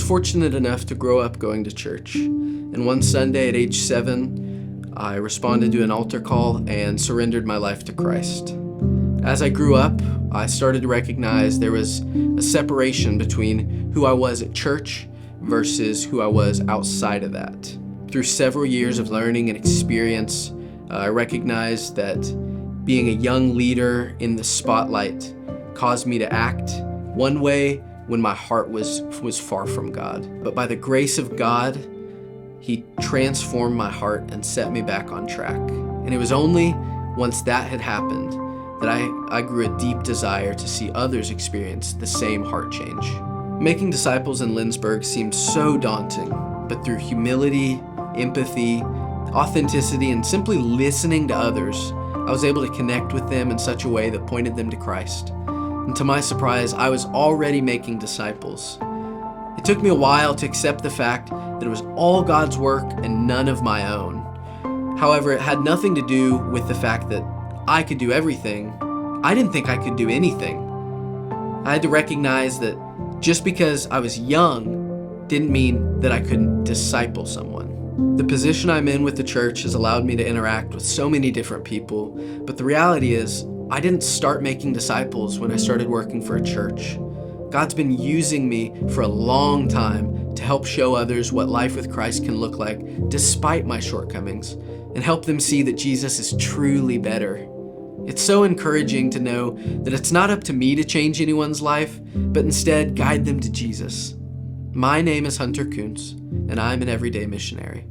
fortunate enough to grow up going to church, and one Sunday at age 7, I responded to an altar call and surrendered my life to Christ. As I grew up, I started to recognize there was a separation between who I was at church versus who I was outside of that. Through several years of learning and experience, I recognized that being a young leader in the spotlight caused me to act one way when my heart was far from God. But by the grace of God, He transformed my heart and set me back on track. And it was only once that had happened that I grew a deep desire to see others experience the same heart change. Making disciples in Lindsborg seemed so daunting, but through humility, empathy, authenticity, and simply listening to others, I was able to connect with them in such a way that pointed them to Christ. And to my surprise, I was already making disciples. It took me a while to accept the fact that it was all God's work and none of my own. However, it had nothing to do with the fact that I could do everything. I didn't think I could do anything. I had to recognize that just because I was young didn't mean that I couldn't disciple someone. The position I'm in with the church has allowed me to interact with so many different people, but the reality is, I didn't start making disciples when I started working for a church. God's been using me for a long time to help show others what life with Christ can look like despite my shortcomings, and help them see that Jesus is truly better. It's so encouraging to know that it's not up to me to change anyone's life, but instead guide them to Jesus. My name is Hunter Kuntz, and I'm an everyday missionary.